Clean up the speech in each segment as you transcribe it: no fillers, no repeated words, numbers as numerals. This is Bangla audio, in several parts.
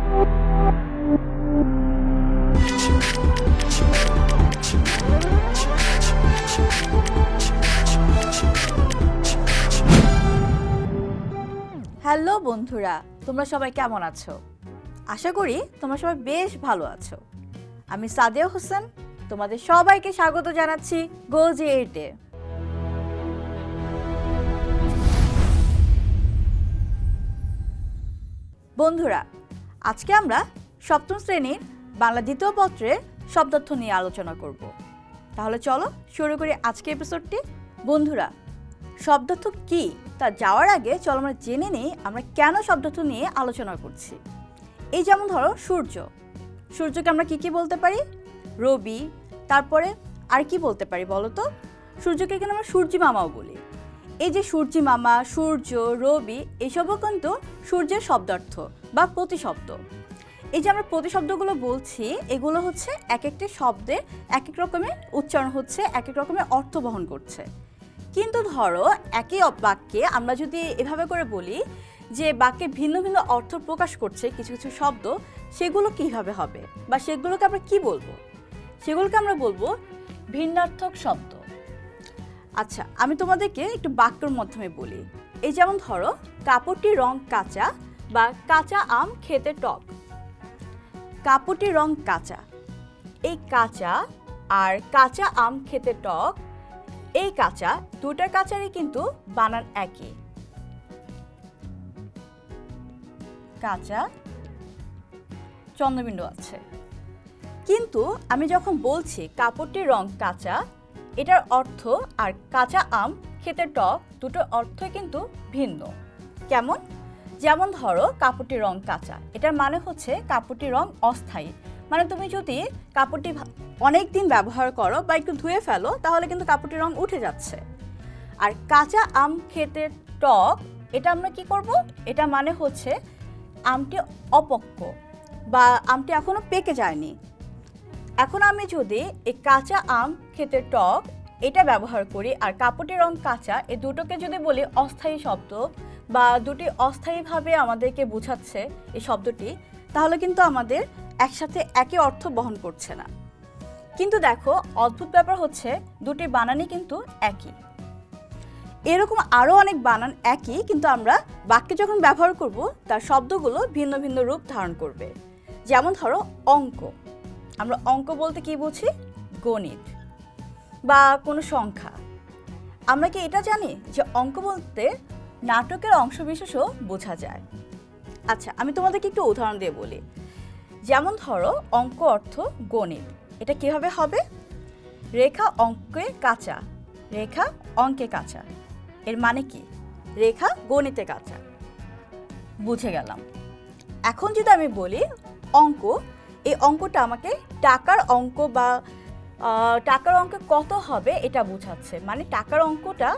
হ্যালো বন্ধুরা, তোমরা সবাই কেমন আছো? আশা করি তোমরা সবাই বেশ ভালো আছো। আমি সাদিয়া হোসেন, তোমাদের সবাইকে স্বাগত জানাচ্ছি গোজি 8-এ। বন্ধুরা, আজকে আমরা সপ্তম শ্রেণীর বাংলা দ্বিতীয় পত্রের শব্দার্থ নিয়ে আলোচনা করব। তাহলে চলো শুরু করি আজকের এপিসোডটি। বন্ধুরা, শব্দার্থ কি তা যাওয়ার আগে চলো আমরা জেনে নিই আমরা কেন শব্দার্থ নিয়ে আলোচনা করছি। এই যেমন ধরো সূর্যকে আমরা কি বলতে পারি? রবি। তারপরে আর কি বলতে পারি বলো তো? সূর্যকে কিন্তু আমরা সূর্যি মামাও বলি। এই যে সূর্যি মামা, সূর্য, রবি এসবও কিন্তু সূর্যের শব্দার্থ বা প্রতিশব্দ। এই যে আমরা প্রতিশব্দগুলো বলছি, এগুলো হচ্ছে এক একটি শব্দের এক এক রকমের উচ্চারণ হচ্ছে, এক এক রকমের অর্থ বহন করছে। কিন্তু ধরো একই বাক্যে আমরা যদি এভাবে করে বলি যে বাক্যে ভিন্ন ভিন্ন অর্থ প্রকাশ করছে কিছু কিছু শব্দ, সেগুলো কীভাবে হবে বা সেগুলোকে আমরা কি বলবো? সেগুলোকে আমরা বলবো ভিন্নার্থক শব্দ। আচ্ছা, আমি তোমাদেরকে একটু বাক্যের মাধ্যমে বলি। এই যেমন ধরো, কাপড়টির রং কাঁচা বা কাঁচা আম খেতে টক। কাপড়টির রং কাঁচা, এই কাঁচা আর কাঁচা আম খেতে টক, এই কাঁচা দুটার কাঁচারই কিন্তু বানান একই। কাঁচা চন্দ্রবিন্দু আছে। কিন্তু আমি যখন বলছি কাপড়টির রং কাঁচা, এটার অর্থ আর কাঁচা আম খেতে টক দুটোর অর্থ কিন্তু ভিন্ন। কেমন? যেমন ধরো, কাপড়টির রং কাঁচা, এটার মানে হচ্ছে কাপড়টির রং অস্থায়ী। মানে তুমি যদি কাপড়টি অনেক দিন ব্যবহার করো বা একটু ধুয়ে ফেলো, তাহলে কিন্তু কাপড়টির রং উঠে যাচ্ছে। আর কাঁচা আম খেতে টক, এটা আমরা কি করব? এটা মানে হচ্ছে আমটি অপক্ব বা আমটি এখনো পেকে যায়নি। এখন আমি যদি এই কাঁচা আম খেতে টক এটা ব্যবহার করি আর কাপড়টির রং কাঁচা, এই দুটোকে যদি বলি অস্থায়ী শব্দ বা দুটি অস্থায়ীভাবে আমাদেরকে বোঝাচ্ছে এই শব্দটি, তাহলে কিন্তু আমাদের একসাথে একই অর্থ বহন করছে না। কিন্তু দেখো, অদ্ভুত ব্যাপার হচ্ছে দুটি বানানই কিন্তু একই। এরকম আরও অনেক বানান একই, কিন্তু আমরা বাক্যে যখন ব্যবহার করব তার শব্দগুলো ভিন্ন ভিন্ন রূপ ধারণ করবে। যেমন ধরো অঙ্ক, আমরা অঙ্ক বলতে কি বুঝি? গণিত বা কোনো সংখ্যা। আমরা কি এটা জানি যে অঙ্ক বলতে নাটকের অংশবিশেষও বোঝা যায়? আচ্ছা, আমি তোমাদেরকে একটু উদাহরণ দিয়ে বলি। যেমন ধরো, অঙ্ক অর্থ গণিত, এটা কিভাবে হবে? রেখা অঙ্কে কাঁচা, রেখা অঙ্কে কাঁচা, এর মানে কি? রেখা গণিতে কাঁচা। বুঝে গেলাম। এখন যদি আমি বলি অঙ্ক, এই অঙ্কটা আমাকে টাকার অঙ্ক বা টাকার অঙ্ক কত হবে এটা বোঝাচ্ছে। মানে টাকার অঙ্কটা,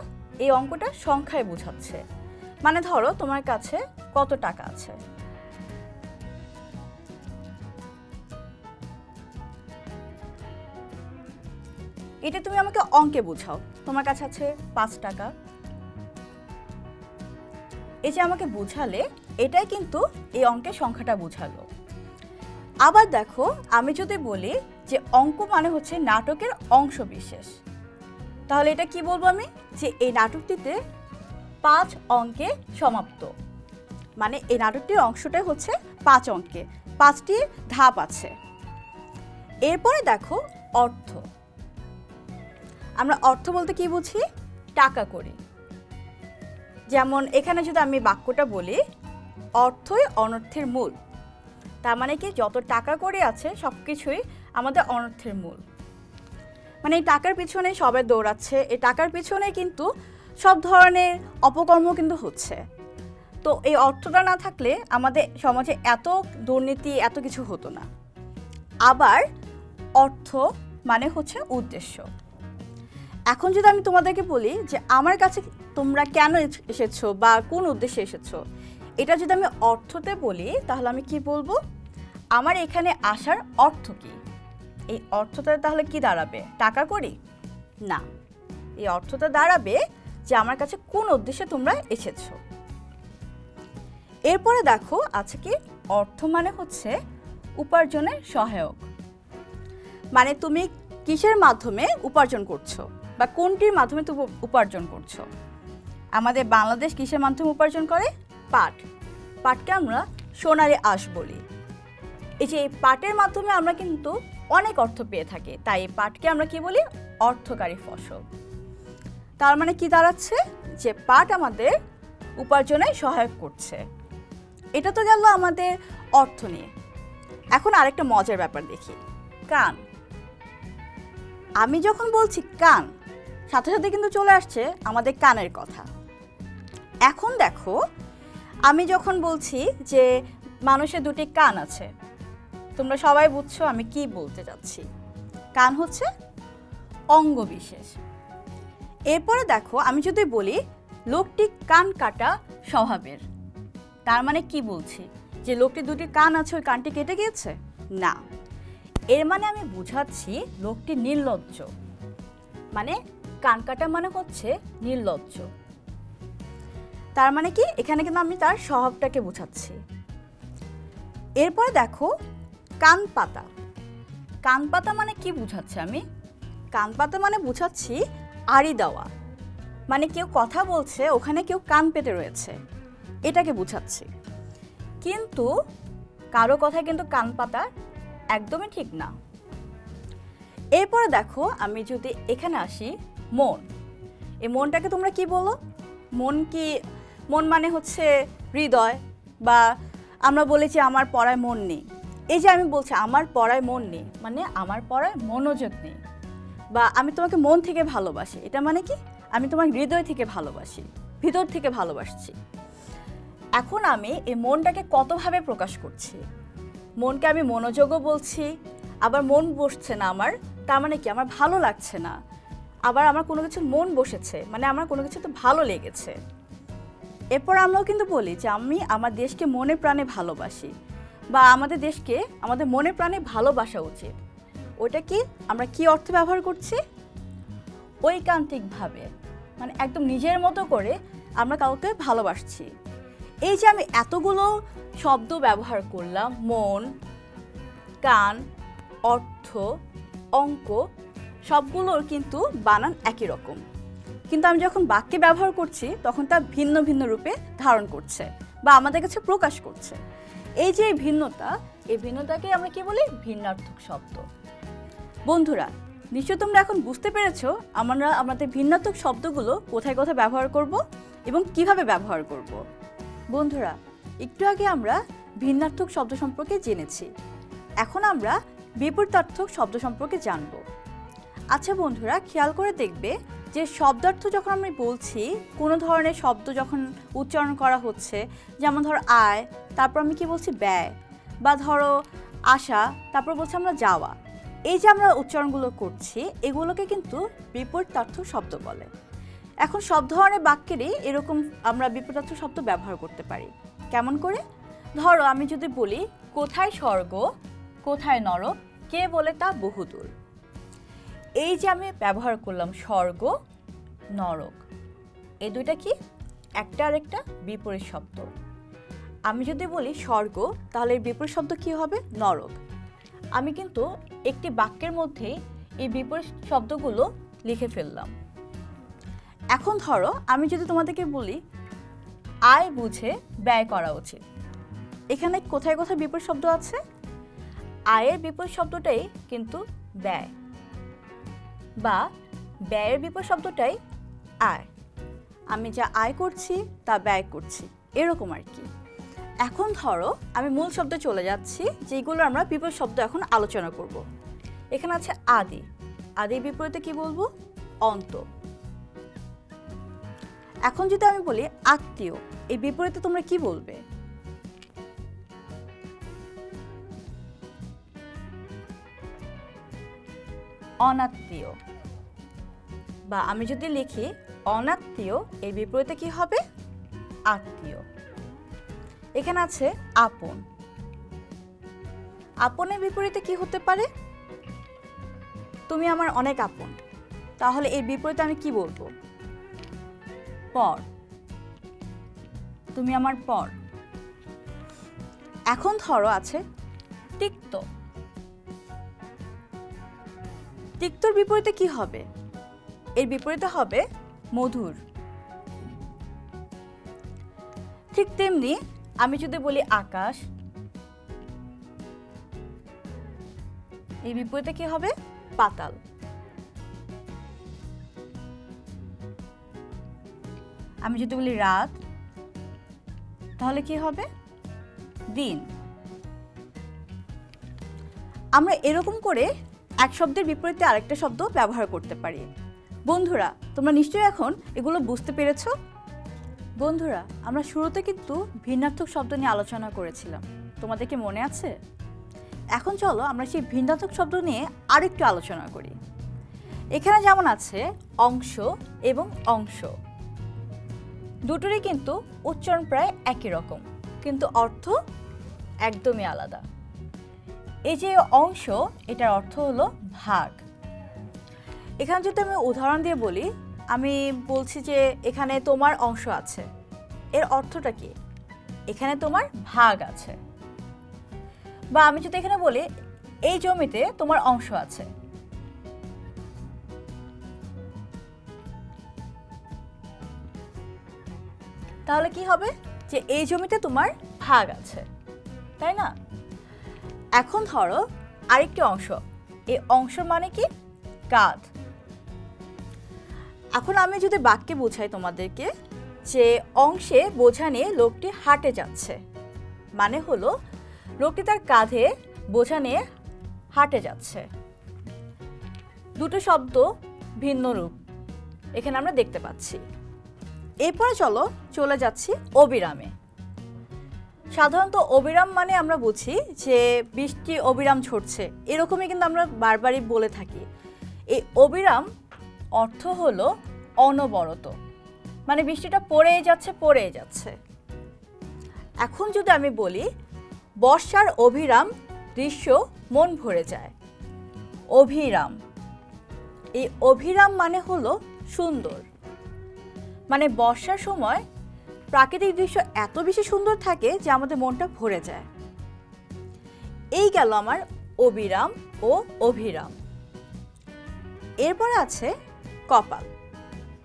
এই অঙ্কটা সংখ্যায় বোঝাচ্ছে। মানে ধরো তোমার কাছে কত টাকা আছে, এটা তুমি আমাকে অঙ্কে বোঝাও। তোমার কাছে আছে 5 টাকা। এই যে আমাকে বুঝালে, এটাই কিন্তু এই অঙ্কের সংখ্যাটা বুঝালো। আবার দেখো, আমি যদি বলি যে অঙ্ক মানে হচ্ছে নাটকের অংশ বিশেষ, তাহলে এটা কি বলবো আমি? যে এই নাটকটিতে 5 অঙ্কে সমাপ্ত। মানে এই নাটকটির অংশটাই হচ্ছে 5 অঙ্কে, 5টি ধাপ আছে। এরপরে দেখো অর্থ, আমরা অর্থ বলতে কি বুঝি? টাকা করি। যেমন এখানে যদি আমি বাক্যটা বলি, অর্থই অনর্থের মূল, তার মানে কি যত টাকা করি আছে সব কিছুই আমাদের অনর্থের মূল। মানে এই টাকার পিছনে সবাই দৌড়াচ্ছে, এই টাকার পিছনে কিন্তু সব ধরনের অপকর্ম কিন্তু হচ্ছে। তো এই অর্থটা না থাকলে আমাদের সমাজে এত দুর্নীতি, এত কিছু হতো না। আবার অর্থ মানে হচ্ছে উদ্দেশ্য। এখন যদি আমি তোমাদেরকে বলি যে আমার কাছে তোমরা কেন এসেছো বা কোন উদ্দেশ্যে এসেছো, এটা যদি আমি অর্থতে বলি, তাহলে আমি কি বলবো? আমার এখানে আসার অর্থ কি? এই অর্থটা তাহলে কি দাঁড়াবে? টাকা করি না, এই অর্থটা দাঁড়াবে যে আমার কাছে কোন উদ্দেশ্যে তোমরা এসেছো। এরপরে দেখো আছে কি অর্থ মানে হচ্ছে উপার্জনের সহায়ক। মানে তুমি কিসের মাধ্যমে উপার্জন করছো বা কোনটির মাধ্যমে তুমি উপার্জন করছো। আমাদের বাংলাদেশ কিসের মাধ্যমে উপার্জন করে? পাট। পাটকে আমরা সোনালী আঁশ বলি। এই যে এই পাটের মাধ্যমে আমরা কিন্তু অনেক অর্থ পেয়ে থাকি, তাই এই পাটকে আমরা কি বলি? অর্থকারী ফসল। তার মানে কি দাঁড়াচ্ছে? যে পাট আমাদের উপার্জনে সহায়ক করছে। এটা তো গেল আমাদের অর্থ নিয়ে। এখন আরেকটা মজার ব্যাপার দেখি, কান। আমি যখন বলছি কান, সাথে সাথে কিন্তু চলে আসছে আমাদের কানের কথা। এখন দেখো, আমি যখন বলছি যে মানুষের দুটি কান আছে, তোমরা সবাই বুঝছো আমি কি বলতে যাচ্ছি। কান হচ্ছে অঙ্গবিশেষ। এরপরে দেখো, আমি যদি বলি লোকটি কান কাটা স্বভাবের, তার মানে কি বলছি? যে লোকটির দুটি কান আছে, ওই কানটি কেটে গিয়েছে? না, এর মানে আমি বুঝাচ্ছি লোকটি নির্লজ্জ। মানে কান কাটা মানে হচ্ছে নির্লজ্জ। তার মানে কি? এখানে কিন্তু আমি তার স্বভাবটাকে বোঝাচ্ছি। এরপরে দেখো কান পাতা। কান পাতা মানে কি বুঝাচ্ছি আমি? কান পাতা মানে বুঝাচ্ছি আড়ি দেওয়া। মানে কেউ কথা বলছে, ওখানে কেউ কান পেতে রয়েছে, এটাকে বুঝাচ্ছি। কিন্তু কারো কথায় কিন্তু কান পাতা একদমই ঠিক না। এরপরে দেখো, আমি যদি এখানে আসি মন। এই মনটাকে তোমরা কি বলো? মন মানে হচ্ছে হৃদয়, বা আমরা বলেছি আমার পড়ায় মন নেই। এই যে আমি বলছি আমার পড়ায় মন নেই, মানে আমার পড়ায় মনোযোগ নেই। বা আমি তোমাকে মন থেকে ভালোবাসি, এটা মানে কি? আমি তোমার হৃদয় থেকে ভালোবাসি, ভিতর থেকে ভালোবাসছি। এখন আমি এই মনটাকে কতভাবে প্রকাশ করছি। মনকে আমি মনোযোগও বলছি, আবার মন বসছে না আমার, তার মানে কি? আমার ভালো লাগছে না। আবার আমার কোনো কিছু মন বসেছে, মানে আমার কোনো কিছু তো ভালো লেগেছে। এরপর আমরাও কিন্তু বলি যে আমি আমার দেশকে মনে প্রাণে ভালোবাসি, বা আমাদের দেশকে আমাদের মনে প্রাণে ভালোবাসা উচিত। ওটা কি? আমরা কি অর্থে ব্যবহার করছি? ঐকান্তিকভাবে, মানে একদম নিজের মতো করে আমরা কাউকে ভালোবাসছি। এই যে আমি এতগুলো শব্দ ব্যবহার করলাম, মন, কান, অর্থ, অঙ্ক, সবগুলোর কিন্তু বানান একই রকম। কিন্তু আমি যখন বাক্যে ব্যবহার করছি তখন তা ভিন্ন ভিন্ন রূপে ধারণ করছে বা আমাদের কাছে প্রকাশ করছে। এই যে এই ভিন্নতাকে আমরা কি বলি? ভিন্নার্থক শব্দ। বন্ধুরা, নিশ্চয় তোমরা এখন বুঝতে পেরেছো আমরা আমাদের ভিন্নার্থক শব্দগুলো কোথায় কোথায় ব্যবহার করব এবং কিভাবে ব্যবহার করব। বন্ধুরা, একটু আগে আমরা ভিন্নার্থক শব্দ সম্পর্কে জেনেছি, এখন আমরা বিপরীতার্থক শব্দ সম্পর্কে জানব। আচ্ছা বন্ধুরা, খেয়াল করে দেখবে যে শব্দার্থ যখন আমি বলছি, কোনো ধরনের শব্দ যখন উচ্চারণ করা হচ্ছে, যেমন ধরো আয়, তারপর আমি কি বলছি? ব্যয়, বা ধরো আসা, তারপর বলছি আমরা যাওয়া। এই যে আমরা উচ্চারণগুলো করছি, এগুলোকে কিন্তু বিপরীতার্থক শব্দ বলে। এখন সব ধরনের বাক্যেরই এরকম আমরা বিপরীতার্থক শব্দ ব্যবহার করতে পারি। কেমন করে? ধরো আমি যদি বলি কোথায় স্বর্গ, কোথায় নরক, কে বলে তা বহুদূর। এই যে আমি ব্যবহার করলাম স্বর্গ, নরক, এই দুইটা কি? একটা আর একটা বিপরীত শব্দ। আমি যদি বলি স্বর্গ, তাহলে এর বিপরীত শব্দ কি হবে? নরক। আমি কিন্তু একটি বাক্যের মধ্যে এই বিপরীত শব্দগুলো লিখে ফেললাম। এখন ধরো আমি যদি তোমাদেরকে বলি আয় বুঝে ব্যয় করা উচিত, এখানে কোথায় কোথায় বিপরীত শব্দ আছে? আয়ের বিপরীত শব্দটাই কিন্তু ব্যয়, বা ব্যয়ের বিপরীত শব্দটাই আয়। আমি যা আয় করছি তা ব্যয় করছি, এরকম আর কি। এখন ধরো আমি মূল শব্দে চলে যাচ্ছি, যেগুলো আমরা বিপরীত শব্দ এখন আলোচনা করব। এখানে আছে আদি। আদির বিপরীতে কি বলবো? অন্ত। এখন যদি আমি বলি আত্মীয়, এই বিপরীতে তোমরা কি বলবে? অনাত্মীয়। বা আমি যদি লিখি অনাত্মীয়, এর বিপরীতে কি হবে? আত্মীয়। এখানে আছে আপন। আপনের বিপরীতে কি হতে পারে? তুমি আমার অনেক আপন, তাহলে এর বিপরীতে আমি কি বলবো? পর। তুমি আমার পর। এখন ধরো আছে তিক্ত। তিক্তর বিপরীতে কি হবে? এর বিপরীতে হবে মধুর। ঠিক তেমনি আমি যদি বলি আকাশ, এর বিপরীতে কি হবে? পাতাল। আমি যদি বলি রাত, তাহলে কি হবে? দিন। আমরা এরকম করে এক শব্দের বিপরীতে আরেকটা শব্দ ব্যবহার করতে পারি। বন্ধুরা, তোমরা নিশ্চয়ই এখন এগুলো বুঝতে পেরেছো? বন্ধুরা, আমরা শুরুতে কিন্তু ভিন্নার্থক শব্দ নিয়ে আলোচনা করেছিলাম, তোমাদের কি মনে আছে? এখন চলো আমরা সেই ভিন্নার্থক শব্দ নিয়ে আরেকটু আলোচনা করি। এখানে যেমন আছে অংশ এবং অংশ, দুটোরই কিন্তু উচ্চারণ প্রায় একই রকম, কিন্তু অর্থ একদমই আলাদা। এই যে অংশ, এটার অর্থ হলো ভাগ। এখানে যদি আমি উদাহরণ দিয়ে বলি, আমি বলছি যে এখানে তোমার অংশ আছে, এর অর্থটা কি? এখানে তোমার ভাগ আছে। বা আমি যদি এখানে বলি এই জমিতে তোমার অংশ আছে, তাহলে কি হবে? যে এই জমিতে তোমার ভাগ আছে, তাই না? এখন ধরো আরেকটি অংশ, এই অংশ মানে কি? কাঁধ। এখন আমি যদি বাক্যে বোঝাই তোমাদেরকে যে অংশে বোঝা নিয়ে লোকটি হাঁটে যাচ্ছে, মানে হলো লোকটি তার কাঁধে বোঝা নিয়ে হাঁটে যাচ্ছে। দুটো শব্দ ভিন্ন রূপ এখানে আমরা দেখতে পাচ্ছি। এরপরে চলো চলে যাচ্ছি অবিরামে। সাধারণত অবিরাম মানে আমরা বুঝি যে বৃষ্টি অবিরাম ঝরছে, এরকমই কিন্তু আমরা বারবারই বলে থাকি। এই অবিরাম অর্থ হলো অনবরত, মানে বৃষ্টিটা পড়েই যাচ্ছে পড়েই যাচ্ছে। এখন যদি আমি বলি বর্ষার অবিরাম দৃশ্য মন ভরে যায়, অভিরাম। এই অভিরাম মানে হলো সুন্দর, মানে বর্ষার সময় প্রাকৃতিক দৃশ্য এত বেশি সুন্দর থাকে যে আমাদের মনটা ভরে যায়। এই গেল আমার অবিরাম ও অভিরাম। এরপরে আছে কপাল,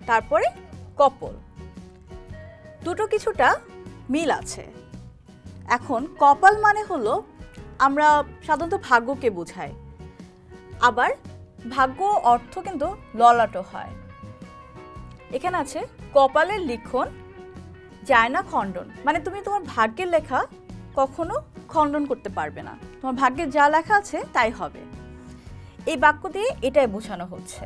তারপরে কপল। দুটো কিছুটা মিল আছে। এখন কপাল মানে হলো আমরা সাধারণত ভাগ্যকে বোঝাই, আবার ভাগ্য অর্থ কিন্তু ললাটও হয়। এখানে আছে কপালের লিখন যায় না খণ্ডন, মানে তুমি তোমার ভাগ্যের লেখা কখনো খণ্ডন করতে পারবে না, তোমার ভাগ্যে যা লেখা আছে তাই হবে। এই বাক্য দিয়ে এটাই বোঝানো হচ্ছে।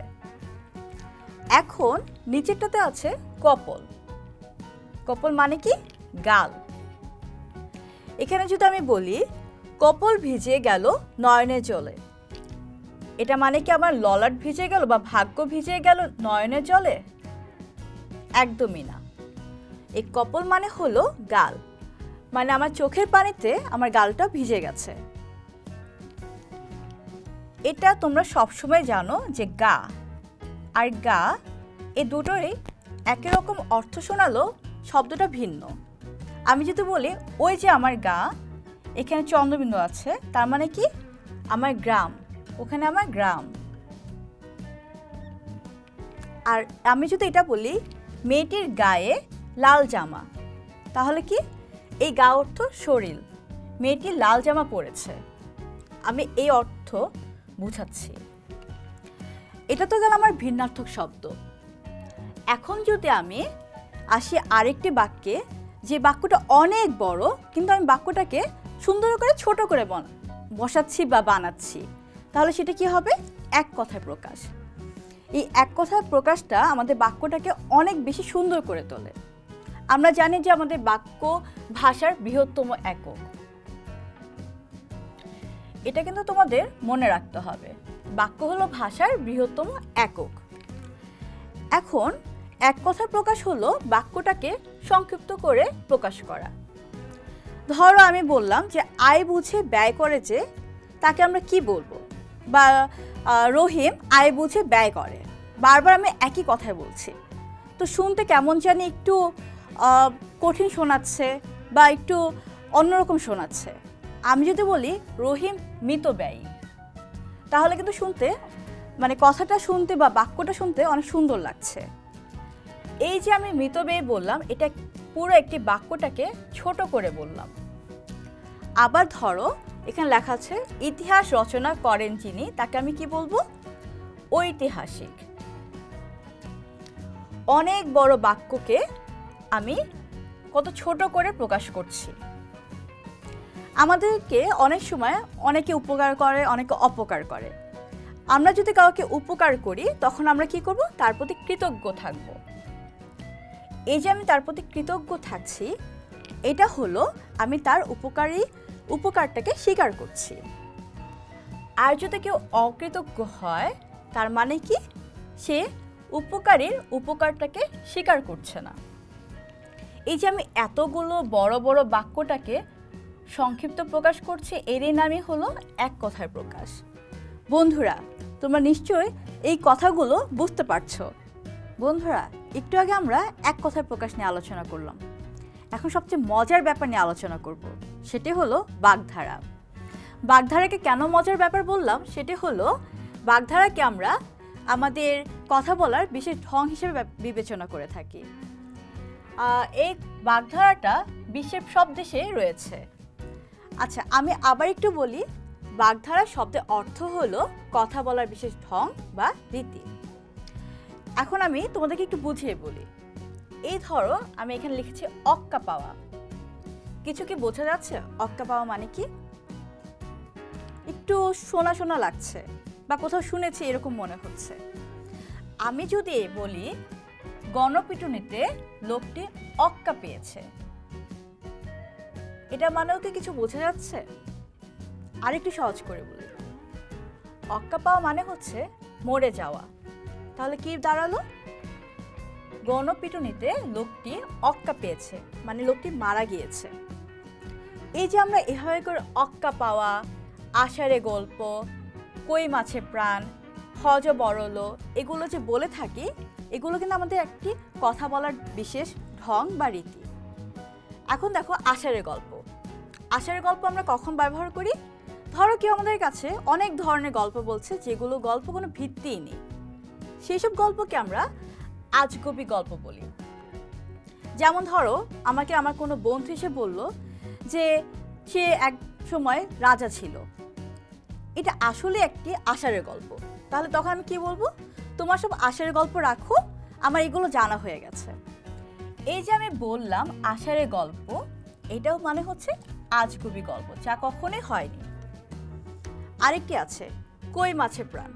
এখন নিচেরটাতে আছে কপল। কপল মানে কি? গাল। এখানে যদি আমি বলি কপল ভিজে গেল নয়নে জলে, এটা মানে কি আমার ললাট ভিজে গেল বা ভাগ্য ভিজে গেল নয়নে জলে? একদমই না। এই কপল মানে হলো গাল, মানে আমার চোখের পানিতে আমার গালটা ভিজে গেছে। এটা তোমরা সবসময় জানো যে গা আর গা এই দুটোরই একই রকম অর্থ শোনালো শব্দটা ভিন্ন। আমি যদি বলি ওই যে আমার গা, এখানে চন্দ্রবিন্দু আছে, তার মানে কি? আমার গ্রাম, ওখানে আমার গ্রাম। আর আমি যদি এটা বলি মেয়েটির গায়ে লাল জামা, তাহলে কি? এই গা অর্থ শরীর, মেয়েটি লাল জামা পরেছে, আমি এই অর্থ বুঝাচ্ছি। এটা তো গেল আমার ভিন্নার্থক শব্দ। এখন যদি আমি আসি আরেকটি বাক্যে, যে বাক্যটা অনেক বড় কিন্তু আমি বাক্যটাকে সুন্দর করে ছোট করে বসাচ্ছি বা বানাচ্ছি, তাহলে সেটা কি হবে? এক কথায় প্রকাশ। এই এক কথায় প্রকাশটা আমাদের বাক্যটাকে অনেক বেশি সুন্দর করে তোলে। আমরা জানি যে আমাদের বাক্য ভাষার বৃহত্তম একক, এটা কিন্তু তোমাদের মনে রাখতে হবে। বাক্য হলো ভাষার বৃহত্তম একক। এখন এক কথায় প্রকাশ হলো বাক্যটাকে সংক্ষিপ্ত করে প্রকাশ করা। ধরো আমি বললাম যে আয় বুঝে ব্যয় করে যে, তাকে আমরা কি বলবো? বা রহিম আয় বুঝে ব্যয় করে, বারবার আমি একই কথাই বলছি, তো শুনতে কেমন জানি একটু কঠিন শোনাচ্ছে বা একটু অন্যরকম শোনাচ্ছে। আমি যদি বলি রহিম মিতব্যয়ী, তাহলে কিন্তু শুনতে মানে কথাটা শুনতে বা বাক্যটা শুনতে অনেক সুন্দর লাগছে। এই যে আমি মিতব্যয়ী বললাম, এটা পুরো একটি বাক্যটাকে ছোট করে বললাম। আবার ধরো এখানে লেখা আছে ইতিহাস রচনা করেন যিনি, তাকে আমি কি বলবো? ঐতিহাসিক। অনেক বড় বাক্যকে আমি কত ছোট করে প্রকাশ করছি। আমাদেরকে অনেক সময় অনেকে উপকার করে, অনেকে অপকার করে। আমরা যদি কাউকে উপকার করি তখন আমরা কি করব? তার প্রতি কৃতজ্ঞ থাকব। এই যে আমি তার প্রতি কৃতজ্ঞ থাকছি, এটা হলো আমি তার উপকারটাকে স্বীকার করছি। আর যদি কেউ অকৃতজ্ঞ হয়, তার মানে কি? সে উপকারীর উপকারটাকে স্বীকার করছে না। এই যে আমি এতগুলো বড় বড় বাক্যটাকে সংক্ষিপ্ত প্রকাশ করছি, এরই নামই হলো এক কথায় প্রকাশ। বন্ধুরা, তোমরা নিশ্চয়ই এই কথাগুলো বুঝতে পারছো। বন্ধুরা, একটু আগে আমরা এক কথায় প্রকাশ নিয়ে আলোচনা করলাম। এখন সবচেয়ে মজার ব্যাপার নিয়ে আলোচনা করব, সেটি হলো বাগধারা। বাগধারাকে কেন মজার ব্যাপার বললাম, সেটি হলো বাগধারাকে আমরা আমাদের কথা বলার বিশেষ ঢং হিসেবে বিবেচনা করে থাকি। এই বাগধারাটা বিশ্বের সব দেশে রয়েছে। আচ্ছা, আমি আবার একটু বলি, বাগধারা শব্দের অর্থ হলো কথা বলার বিশেষ ঢং বা রীতি। এখন আমি তোমাদেরকে একটু বুঝিয়ে বলি। এই ধরো আমি এখানে লিখেছি অক্কা পাওয়া। কিছু কি বোঝা যাচ্ছে অক্কা পাওয়া মানে কি? একটু শোনা শোনা লাগছে বা কোথাও শুনেছি এরকম মনে হচ্ছে। আমি যদি বলি গণপিটুনিতে লোকটি অক্কা পেয়েছে, এটা মানেও কি কিছু বোঝা যাচ্ছে? আরেকটু সহজ করে বলি, অক্কা পাওয়া মানে হচ্ছে মরে যাওয়া। তাহলে কি দাঁড়ালো? গণপিটুনিতে লোকটি অক্কা পেয়েছে মানে লোকটি মারা গিয়েছে। এই যে আমরা এভাবে করে অক্কা পাওয়া, আষাঢ়ে গল্প, কই মাছে প্রাণ, হজ বড়লো, এগুলো যে বলে থাকি, এগুলো কিন্তু আমাদের একটি কথা বলার বিশেষ ঢং বা রীতি। এখন দেখো আষাঢ়ের গল্প। আষাঢ়ের গল্প আমরা কখন ব্যবহার করি? ধরো কেউ আমাদের কাছে অনেক ধরনের গল্প বলছে, যেগুলো গল্প কোনো ভিত্তিই নেই। সেই সব গল্পকে আমরা আজগুবি গল্প বলি। যেমন ধরো আমাকে আমার কোনো বন্ধু এসে বলল যে সে এক সময় রাজা ছিল। এটা আসলে একটি আষাঢ়ের গল্প। তাহলে তখন আমি কি বলবো? তোমার সব আষাঢ়ের গল্প রাখো, আমার এগুলো জানা হয়ে গেছে। এই যে আমি বললাম আষাঢ়ের গল্প, এটাও মানে হচ্ছে আজগুবি গল্প, যা কখনোই হয়নি। আরেকটি আছে কই মাছের প্রাণ।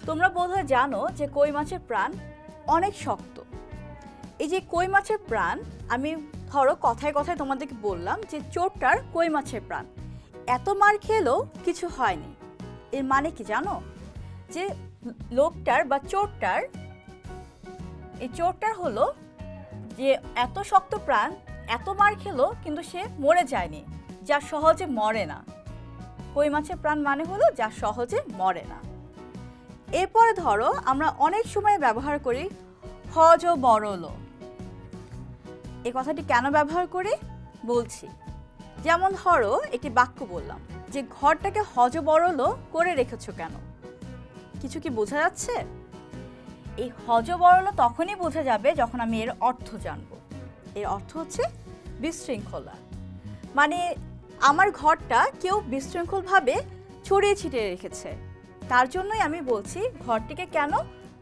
তোমরা বোধহয় জানো যে কই মাছের প্রাণ অনেক শক্ত। এই যে কই মাছের প্রাণ, আমি ধরো কথায় কথায় তোমাদেরকে বললাম যে চোরটার কই মাছের প্রাণ, এত মার খেলেও কিছু হয়নি। এর মানে কি জানো? যে লোকটার বা চোরটার, এই চোরটার হলো যে এত শক্ত প্রাণ, এত মার খেলো কিন্তু সে মরে যায়নি, যা সহজে মরে না। কই মাছের প্রাণ মানে হলো যা সহজে মরে না। এরপরে ধরো আমরা অনেক সময় ব্যবহার করি হজ বড়লো। এই কথাটি কেন ব্যবহার করি বলছি। যেমন ধরো একটি বাক্য বললাম যে ঘরটাকে হজ বড়লো করে রেখেছো কেন? কিছু কি বোঝা যাচ্ছে? এই হজ বড়লো তখনই বোঝা যাবে যখন আমি এর অর্থ জানবো। এর অর্থ হচ্ছে বিশৃঙ্খলা। মানে আমার ঘরটা কেউ বিশৃঙ্খলভাবে ছড়িয়ে ছিটিয়ে রেখেছে, তার জন্যই আমি বলছি ঘরটিকে কেন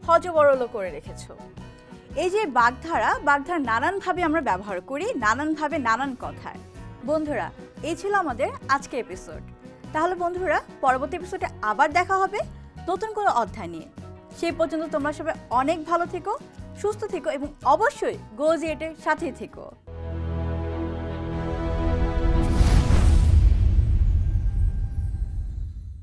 হজবরল করে রেখেছো। এই যে বাগধারা নানানভাবে আমরা ব্যবহার করি, নানানভাবে নানান কথায়। বন্ধুরা, এই ছিল আমাদের আজকের এপিসোড। তাহলে বন্ধুরা, পরবর্তী এপিসোডে আবার দেখা হবে নতুন কোনো অধ্যায় নিয়ে। সেই পর্যন্ত তোমরা সবাই অনেক ভালো থেকো, সুস্থ থেকো এবং অবশ্যই গো জিএটের সাথেই থেকো।